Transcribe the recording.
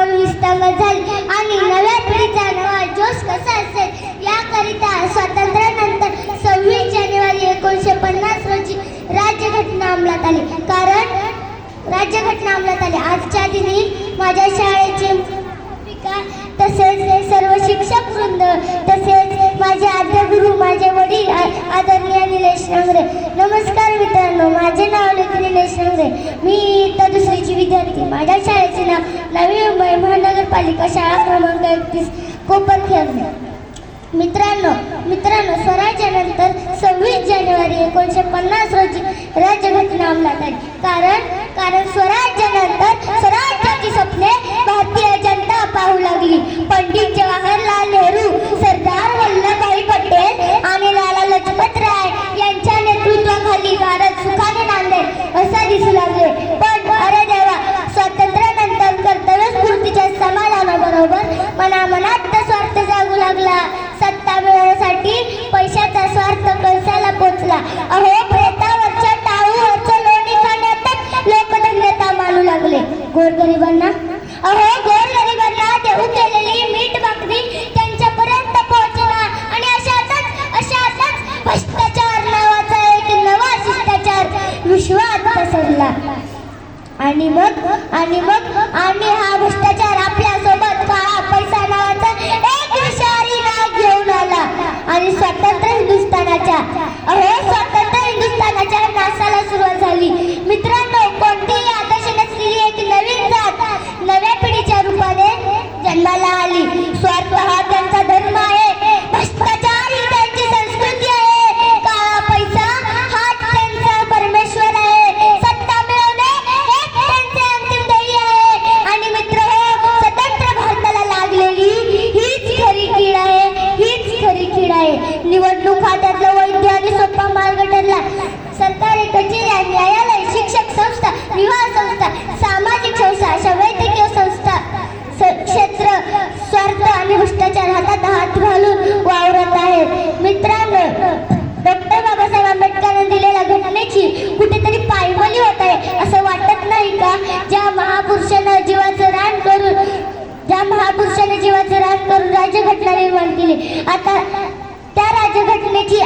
पाहून विस्तंभ झाले आणि नव्या पिढीचा नवा जोश कसा असेल याकरिता स्वातंत्र्यानंतर 26 जानेवारी 1950 रोजी राज्यघटना अंमलात आली. कारण राज्यघटना अंमलात आली. आजच्या दिनी माझ्या शाळेचे मुख्याध्यापिका तसेच सर्व शिक्षक वृंद तसेच माझे आद्य गुरु माझे वडील आदरणीय निलेश नांगरे. नमस्कार मित्रांनो, माझे नाव निलेश नांगरे. मी इयत्ता दुसरीची विद्यार्थी. माझ्या शाळेचे नाव नवी मुंबई महानगरपालिका शाळा क्रमांक 31 कोपरखेड. मित्रांनो स्वराज्यानंतर 26 जानेवारी 1950 रोजी राज्यघटना अंमलात आली. कारण स्वराज्यानंतर स्वराज्याची स्वप्ने भारतीय जनता पाहू लागली. पंडित जवाहरलाल नेहरू, सरदार वल्लभभाई पटेल आणि लाला लजपत राय यांच्या नेतृत्वाखाली भारत सुखाने नांदेल असा दिसू लागले. पण अरे देवा, स्वातंत्र्यानंतर कर्तव्यस्फूर्तीच्या समाधानाबरोबर मनामनात स्वार्थ जागू लागला. सत्ता मिळवण्यासाठी पैशाचा स्वार्थ कळसाला पोचला. अहो, प्रेतावरच्या टाळूवरचं लोणी खाण्यातच लोक धन्यता मानू लागले. गोरगरिबांना देऊ केलेली मीठ भाकरी त्यांच्यापर्यंत पोहोचला आणि अशातच भ्रष्टाचार नावाचा एक नवा शिष्टाचार विश्वात पसरला. आणि हा भ्रष्टाचार आपल्या सोबत काळा पैसा नावाचा एक विषारी नाग घेऊन आला आणि स्वतंत्र हिंदुस्थानाच्या नाशाला सुरुवात झाली. मित्रांनो, कोणतीही आदर्श नसलेली एक नवीन जात नव्या पिढीच्या रूपाने जन्माला आली. स्वार्थ हा त्यांचा धर्म आहे, भ्रष्टाचार ही त्यांची संस्कृती आहे, काळा पैसा हा त्यांचा परमेश्वर आहे, सत्ता मिळवणे हेच त्यांचे अंतिम ध्येय आहे. आणि मित्र हो, स्वतंत्र भारताला लागलेली हीच खरी कीड आहे. निवडणूक हा त्यातला वैध आणि सोपा मार्ग ठरला. सरकारी कचेऱ्या, न्यायालय, शिक्षक संस्था, विवाह संस्था, सामाजिक संस्था अशा वैद्यकीय संस्था क्षेत्र स्वार्थ आणि भ्रष्टाचार हातात हात घालून वावरत आहेत. मित्रांनो, डॉक्टर बाबासाहेब आंबेडकरांनी दिलेल्या घटनेची कुठेतरी पायमल्ली होत आहे असं वाटत नाही का? ज्या महापुरुषाने जीवाचं रान करून राज्यघटना निर्माण केली, आता त्या राज्यघटनेची